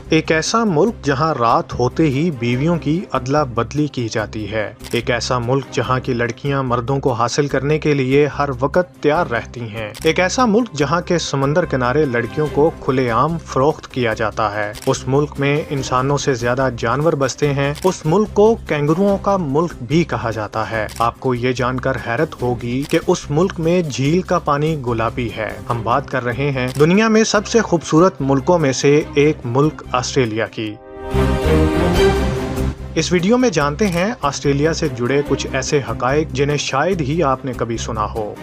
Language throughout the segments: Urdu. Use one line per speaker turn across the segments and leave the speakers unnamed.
ایک ایسا ملک جہاں رات ہوتے ہی بیویوں کی ادلا بدلی کی جاتی ہے۔ ایک ایسا ملک جہاں کی لڑکیاں مردوں کو حاصل کرنے کے لیے ہر وقت تیار رہتی ہیں۔ ایک ایسا ملک جہاں کے سمندر کنارے لڑکیوں کو کھلے عام فروخت کیا جاتا ہے۔ اس ملک میں انسانوں سے زیادہ جانور بستے ہیں۔ اس ملک کو کینگروؤں کا ملک بھی کہا جاتا ہے۔ آپ کو یہ جان کر حیرت ہوگی کہ اس ملک میں جھیل کا پانی گلابی ہے۔ ہم بات کر رہے ہیں دنیا میں سب سے خوبصورت ملکوں میں سے ایک ملک آسٹریلیا کی۔ اس ویڈیو میں جانتے ہیں آسٹریلیا سے جڑے کچھ ایسے حقائق جنہیں شاید ہی آپ نے کبھی سنا ہو۔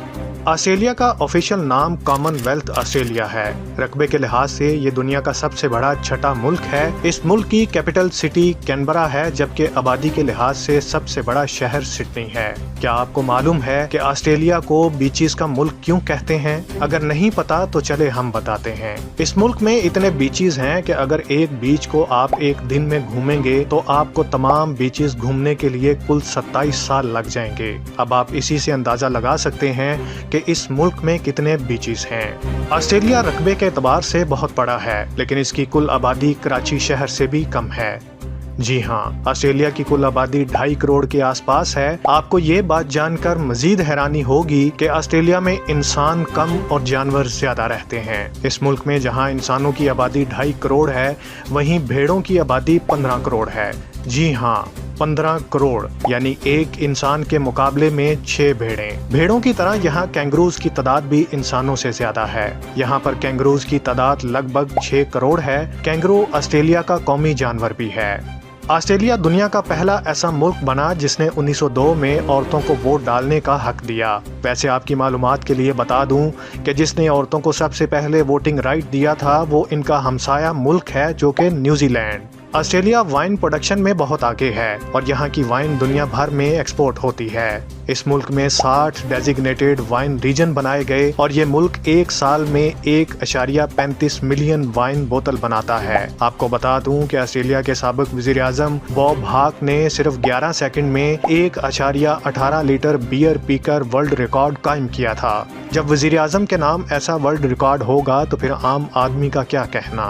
آسٹریلیا کا آفیشیل نام کامن ویلتھ آسٹریلیا ہے۔ رقبے کے لحاظ سے یہ دنیا کا سب سے بڑا چھٹا ملک ہے۔ اس ملک کی کیپٹل سٹی کینبرا ہے، جبکہ آبادی کے لحاظ سے سب سے بڑا شہر سڈنی ہے۔ کیا آپ کو معلوم ہے کہ آسٹریلیا کو بیچز کا ملک کیوں کہتے ہیں؟ اگر نہیں پتا تو چلے ہم بتاتے ہیں۔ اس ملک میں اتنے بیچز ہیں کہ اگر ایک بیچ کو آپ ایک دن میں گھومیں گے تو آپ کو تمام بیچز گھومنے کے لیے کل 27 سال لگ جائیں گے۔ اب آپ اسی سے اندازہ لگا سکتے ہیں کہ اس ملک میں کتنے بیچز ہیں۔ آسٹریلیا رقبے کے اعتبار سے بہت بڑا ہے، لیکن اس کی کل آبادی کراچی شہر سے بھی کم ہے۔ جی ہاں، آسٹریلیا کی کل آبادی 2.5 کروڑ کے آس پاس ہے۔ آپ کو یہ بات جان کر مزید حیرانی ہوگی کہ آسٹریلیا میں انسان کم اور جانور زیادہ رہتے ہیں۔ اس ملک میں جہاں انسانوں کی آبادی 2.5 کروڑ ہے، وہیں بھیڑوں کی آبادی 15 کروڑ ہے۔ جی ہاں، 15 کروڑ، یعنی ایک انسان کے مقابلے میں 6 بھیڑیں۔ بھیڑوں کی طرح یہاں کینگروز کی تعداد بھی انسانوں سے زیادہ ہے۔ یہاں پر کینگروز کی تعداد لگ بھگ 6 کروڑ ہے۔ کینگرو آسٹریلیا کا قومی جانور بھی ہے۔ آسٹریلیا دنیا کا پہلا ایسا ملک بنا جس نے 1902 میں عورتوں کو ووٹ ڈالنے کا حق دیا۔ ویسے آپ کی معلومات کے لیے بتا دوں کہ جس نے عورتوں کو سب سے پہلے ووٹنگ رائٹ دیا تھا وہ ان کا ہمسایہ ملک ہے، جو کہ نیوزی لینڈ۔ آسٹریلیا وائن پروڈکشن میں بہت آگے ہے اور یہاں کی وائن دنیا بھر میں ایکسپورٹ ہوتی ہے۔ اس ملک میں 60 ڈیزیگنیٹڈ وائن ریجن بنائے گئے اور یہ ملک ایک سال میں 1.35 ملین وائن بوتل بناتا ہے۔ آپ کو بتا دوں کہ آسٹریلیا کے سابق وزیر اعظم بوب ہاک نے صرف 11 سیکنڈ میں 1.18 لیٹر بیئر پی کر ورلڈ ریکارڈ قائم کیا تھا۔ جب وزیر اعظم کے نام ایسا ورلڈ ریکارڈ ہوگا تو پھر عام آدمی کا کیا کہنا۔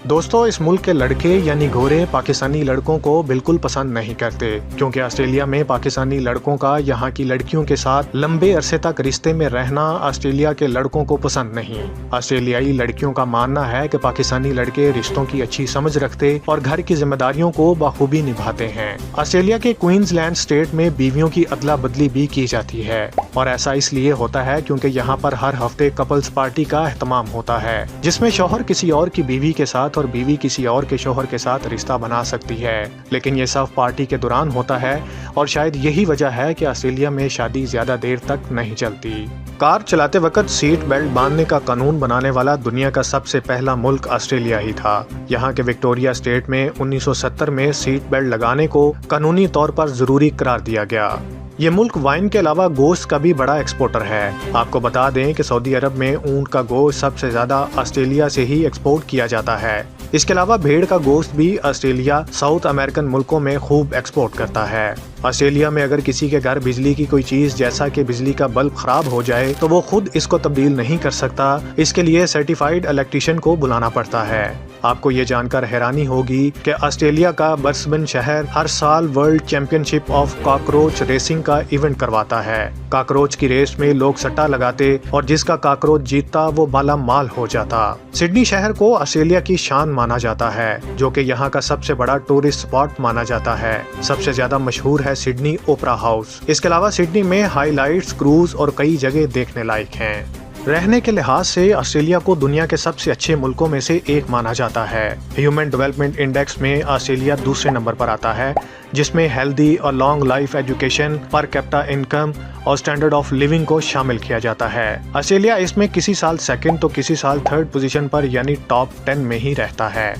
دوستو، اس ملک کے لڑکے یعنی گورے پاکستانی لڑکوں کو بالکل پسند نہیں کرتے، کیونکہ آسٹریلیا میں پاکستانی لڑکوں کا یہاں کی لڑکیوں کے ساتھ لمبے عرصے تک رشتے میں رہنا آسٹریلیا کے لڑکوں کو پسند نہیں۔ آسٹریلیائی لڑکیوں کا ماننا ہے کہ پاکستانی لڑکے رشتوں کی اچھی سمجھ رکھتے اور گھر کی ذمہ داریوں کو بخوبی نبھاتے ہیں۔ آسٹریلیا کے کوئنز لینڈ اسٹیٹ میں بیویوں کی ادلا بدلی بھی کی جاتی ہے، اور ایسا اس لیے ہوتا ہے کیونکہ یہاں پر ہر ہفتے کپلز پارٹی کا اہتمام ہوتا ہے، جس میں شوہر کسی اور کی بیوی کے ساتھ اور بیوی کسی اور کے شوہر کے ساتھ رشتہ بنا سکتی ہے، لیکن یہ سب پارٹی کے دوران ہوتا ہے، اور شاید یہی وجہ ہے کہ آسٹریلیا میں شادی زیادہ دیر تک نہیں چلتی۔ کار چلاتے وقت سیٹ بیلٹ باندھنے کا قانون بنانے والا دنیا کا سب سے پہلا ملک آسٹریلیا ہی تھا۔ یہاں کے وکٹوریا اسٹیٹ میں 1970 میں سیٹ بیلٹ لگانے کو قانونی طور پر ضروری قرار دیا گیا۔ یہ ملک وائن کے علاوہ گوشت کا بھی بڑا ایکسپورٹر ہے۔ آپ کو بتا دیں کہ سعودی عرب میں اونٹ کا گوشت سب سے زیادہ آسٹریلیا سے ہی ایکسپورٹ کیا جاتا ہے۔ اس کے علاوہ بھیڑ کا گوشت بھی آسٹریلیا ساؤتھ امریکن ملکوں میں خوب ایکسپورٹ کرتا ہے۔ آسٹریلیا میں اگر کسی کے گھر بجلی کی کوئی چیز جیسا کہ بجلی کا بلب خراب ہو جائے تو وہ خود اس کو تبدیل نہیں کر سکتا، اس کے لیے سرٹیفائیڈ الیکٹریشین کو بلانا پڑتا ہے۔ آپ کو یہ جان کر حیرانی ہوگی کہ آسٹریلیا کا برسبن شہر ہر سال world champion ship of cockroach racing کا ایونٹ کرواتا ہے۔ کاکروچ کی ریس میں لوگ سٹا لگاتے اور جس کا کاکروچ جیتتا وہ مالا مال ہو جاتا۔ سڈنی شہر کو آسٹریلیا کی شان مانا جاتا ہے، جو کہ یہاں کا سب سے بڑا ٹورسٹ اسپاٹ مانا جاتا ہے۔ سب سے زیادہ مشہور ہے سڈنی اوپرا ہاؤس۔ اس کے علاوہ سڈنی میں ہائی لائٹس، کروز اور کئی جگہ دیکھنے لائق ہیں۔ رہنے کے لحاظ سے آسٹریلیا کو دنیا کے سب سے اچھے ملکوں میں سے ایک مانا جاتا ہے۔ ہیومن ڈیولپمنٹ انڈیکس میں آسٹریلیا دوسرے نمبر پر آتا ہے، جس میں ہیلدی اور long life education, per capita income اور سٹینڈرڈ آف لیونگ کو شامل کیا جاتا ہے۔ آسٹریلیا اس میں کسی سال سیکنڈ تو کسی سال تھرڈ پوزیشن پر یعنی ٹاپ 10 میں ہی رہتا ہے۔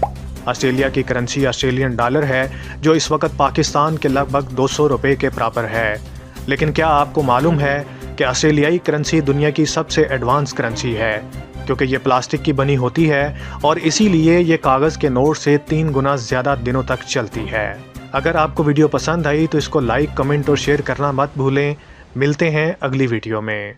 آسٹریلیا کی کرنسی آسٹریلین ڈالر ہے، جو اس وقت پاکستان کے لگ بھگ 200 روپے کے برابر ہے۔ لیکن کیا آپ کو معلوم ہے کہ آسٹریلیائی کرنسی دنیا کی سب سے ایڈوانس کرنسی ہے، کیونکہ یہ پلاسٹک کی بنی ہوتی ہے اور اسی لیے یہ کاغذ کے نوٹ سے 3 گنا زیادہ دنوں تک چلتی ہے۔ اگر آپ کو ویڈیو پسند آئی تو اس کو لائک، کمنٹ اور شیئر کرنا مت بھولیں۔ ملتے ہیں اگلی ویڈیو میں۔